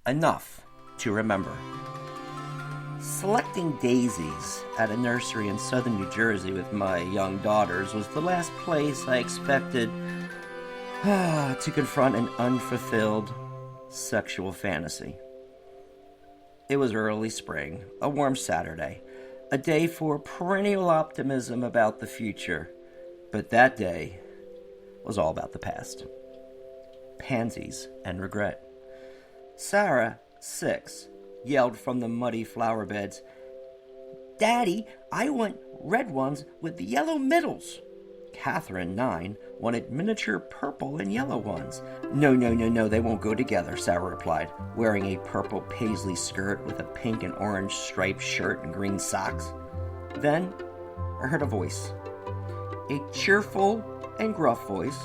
enough to remember. Selecting daisies at a nursery in southern New Jersey with my young daughters was the last place I expected to confront an unfulfilled sexual fantasy. It was early spring, a warm Saturday, a day for perennial optimism about the future, but that day was all about the past. Pansies and regret. Sarah, 6, yelled from the muddy flower beds, "Daddy, I want red ones with the yellow middles." Catherine, 9, wanted miniature purple and yellow ones. No, they won't go together, Sarah replied, wearing a purple paisley skirt with a pink and orange striped shirt and green socks. Then I heard a voice, a cheerful and gruff voice,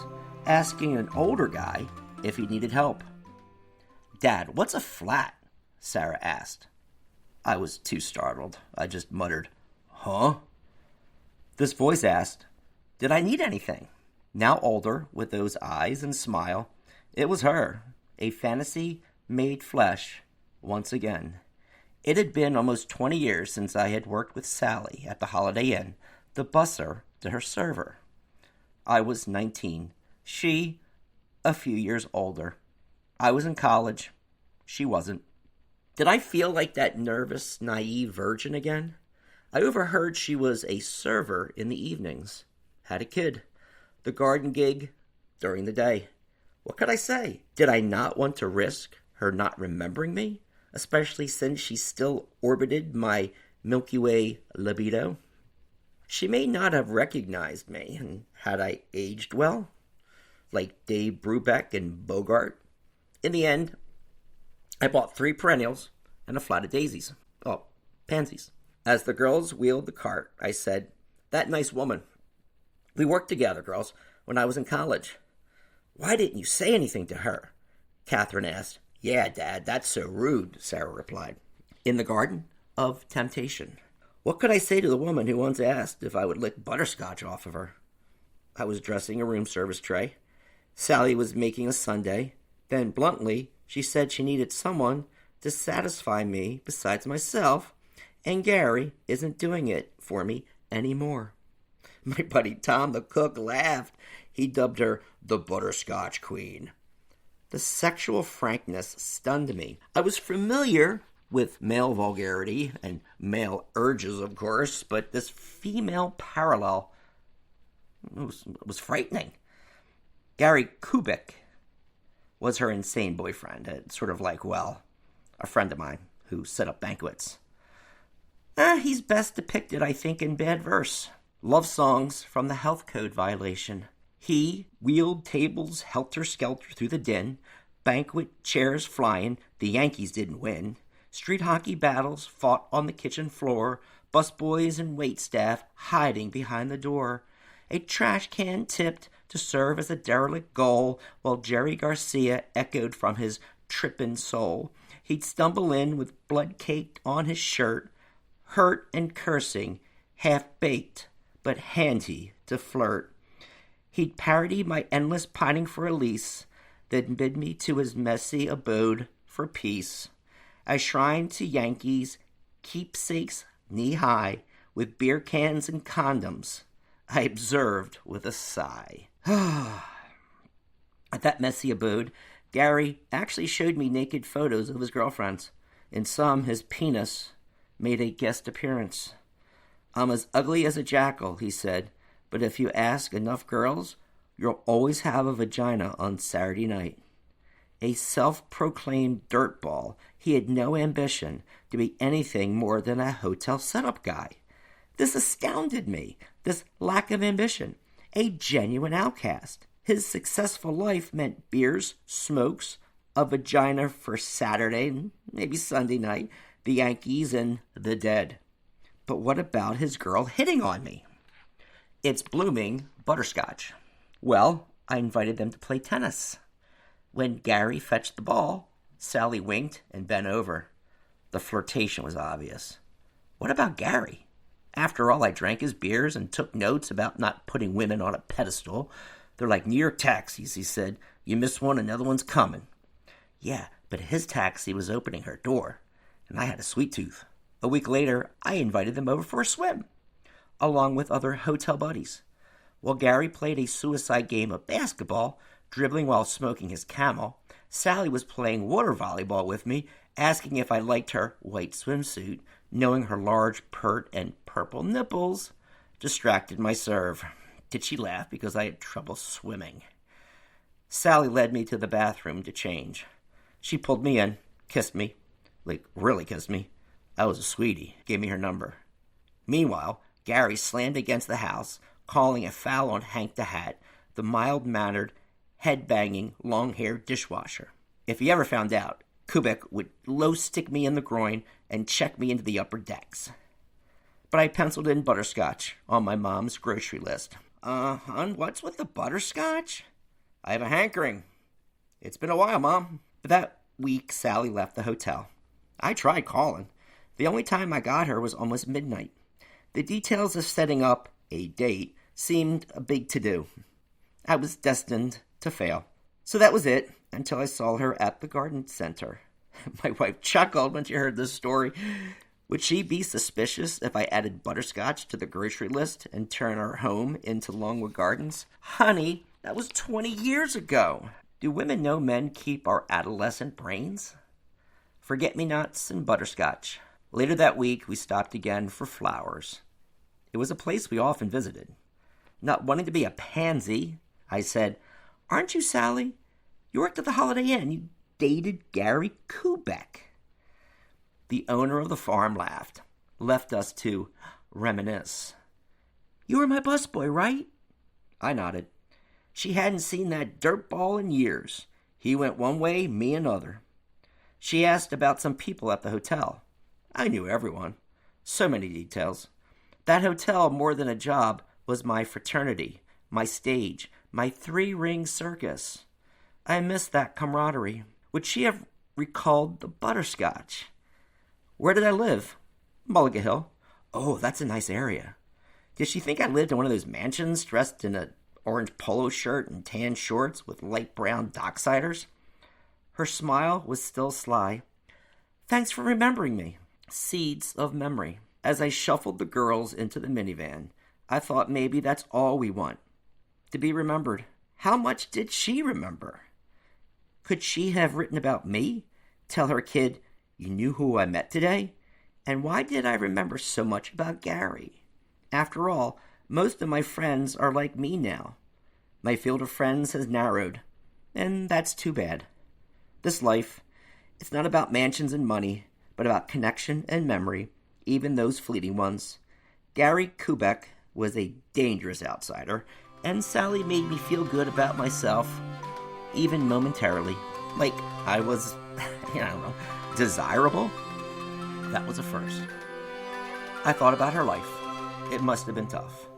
asking an older guy if he needed help. "Dad, what's a flat?" Sarah asked. I was too startled. I just muttered, "Huh?" This voice asked, did I need anything? Now older, with those eyes and smile, it was her, a fantasy made flesh once again. It had been almost 20 years since I had worked with Sally at the Holiday Inn, the busser to her server. I was 19, she a few years older. I was in college, she wasn't. Did I feel like that nervous, naive virgin again? I overheard she was a server in the evenings. Had a kid. The garden gig during the day. What could I say? Did I not want to risk her not remembering me? Especially since she still orbited my Milky Way libido? She may not have recognized me, and had I aged well? Like Dave Brubeck and Bogart? In the end, I bought 3 perennials and a flat of daisies. Oh, pansies. As the girls wheeled the cart, I said, "That nice woman. We worked together, girls, when I was in college." "Why didn't you say anything to her?" Catherine asked. "Yeah, Dad, that's so rude," Sarah replied. In the Garden of Temptation. What could I say to the woman who once asked if I would lick butterscotch off of her? I was dressing a room service tray. Sally was making a sundae. Then, bluntly, she said she needed someone to satisfy me besides myself, and Gary isn't doing it for me anymore. My buddy Tom, the cook, laughed. He dubbed her the Butterscotch Queen. The sexual frankness stunned me. I was familiar with male vulgarity and male urges, of course, but this female parallel was frightening. Gary Kubik was her insane boyfriend, sort of like, well, a friend of mine who set up banquets. He's best depicted, I think, in bad verse. Love songs from the health code violation. He wheeled tables helter-skelter through the din, banquet chairs flying, the Yankees didn't win, street hockey battles fought on the kitchen floor, busboys and waitstaff hiding behind the door, a trash can tipped to serve as a derelict goal while Jerry Garcia echoed from his trippin' soul. He'd stumble in with blood caked on his shirt, hurt and cursing, half-baked, but handy to flirt. He'd parody my endless pining for a lease, then bid me to his messy abode for peace. I shrined to Yankees, keepsakes knee-high, with beer cans and condoms, I observed with a sigh. At that messy abode, Gary actually showed me naked photos of his girlfriends. In some, his penis made a guest appearance. "I'm as ugly as a jackal," he said, "but if you ask enough girls, you'll always have a vagina on Saturday night." A self-proclaimed dirtball, he had no ambition to be anything more than a hotel setup guy. This astounded me, this lack of ambition. A genuine outcast. His successful life meant beers, smokes, a vagina for Saturday, maybe Sunday night, the Yankees, and the dead. But what about his girl hitting on me? It's blooming butterscotch. Well, I invited them to play tennis. When Gary fetched the ball, Sally winked and bent over. The flirtation was obvious. What about Gary? After all, I drank his beers and took notes about not putting women on a pedestal. They're like New York taxis, he said. You miss one, another one's coming. Yeah, but his taxi was opening her door, and I had a sweet tooth. A week later, I invited them over for a swim, along with other hotel buddies. While Gary played a suicide game of basketball, dribbling while smoking his Camel, Sally was playing water volleyball with me, asking if I liked her white swimsuit, knowing her large, pert, and purple nipples distracted my serve. Did she laugh because I had trouble swimming? Sally led me to the bathroom to change. She pulled me in, kissed me, like really kissed me. I was a sweetie, gave me her number. Meanwhile, Gary slammed against the house, calling a foul on Hank the Hat, the mild-mannered, head-banging, long-haired dishwasher. If he ever found out, Kubek would low-stick me in the groin and check me into the upper decks. But I penciled in butterscotch on my mom's grocery list. Hon, what's with the butterscotch? I have a hankering. It's been a while, Mom. But that week, Sally left the hotel. I tried calling. The only time I got her was almost midnight. The details of setting up a date seemed a big to-do. I was destined to fail. So that was it, until I saw her at the garden center. My wife chuckled when she heard this story. Would she be suspicious if I added butterscotch to the grocery list and turned our home into Longwood Gardens? Honey, that was 20 years ago. Do women know men keep our adolescent brains? Forget-me-nots and butterscotch. Later that week, we stopped again for flowers. It was a place we often visited. Not wanting to be a pansy, I said, "Aren't you Sally? You worked at the Holiday Inn. You dated Gary Kubek." The owner of the farm laughed, left us to reminisce. "You were my busboy, right?" I nodded. She hadn't seen that dirtball in years. He went one way, me another. She asked about some people at the hotel. I knew everyone. So many details. That hotel, more than a job, was my fraternity, my stage, my three-ring circus. I missed that camaraderie. Would she have recalled the butterscotch? Where did I live? Mulligan Hill. Oh, that's a nice area. Did she think I lived in one of those mansions dressed in an orange polo shirt and tan shorts with light brown docksiders? Her smile was still sly. Thanks for remembering me. Seeds of memory. As I shuffled the girls into the minivan, I thought maybe that's all we want. To be remembered. How much did she remember? Could she have written about me? Tell her kid, "You knew who I met today?" And why did I remember so much about Gary? After all, most of my friends are like me now. My field of friends has narrowed, and that's too bad. This life, it's not about mansions and money, but about connection and memory, even those fleeting ones. Gary Kubek was a dangerous outsider, and Sally made me feel good about myself, even momentarily. Like I was, desirable. That was a first. I thought about her life. It must have been tough.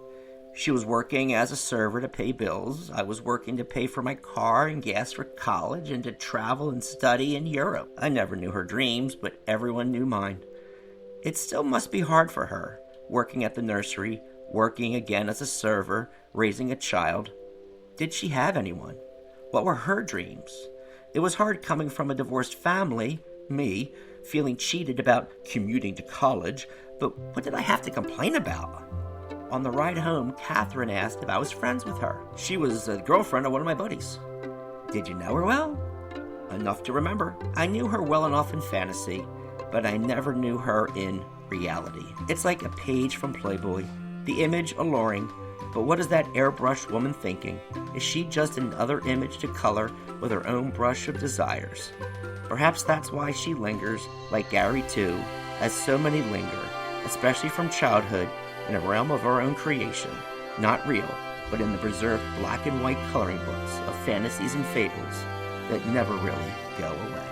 She was working as a server to pay bills. I was working to pay for my car and gas for college and to travel and study in Europe. I never knew her dreams, but everyone knew mine. It still must be hard for her, working at the nursery, working again as a server, raising a child. Did she have anyone? What were her dreams? It was hard coming from a divorced family, me, feeling cheated about commuting to college, but what did I have to complain about? On the ride home, Catherine asked if I was friends with her. She was a girlfriend of one of my buddies. Did you know her well? Enough to remember. I knew her well enough in fantasy, but I never knew her in reality. It's like a page from Playboy. The image alluring, but what is that airbrushed woman thinking? Is she just another image to color with her own brush of desires? Perhaps that's why she lingers, like Gary too, as so many linger, especially from childhood, in a realm of our own creation, not real, but in the preserved black and white coloring books of fantasies and fables that never really go away.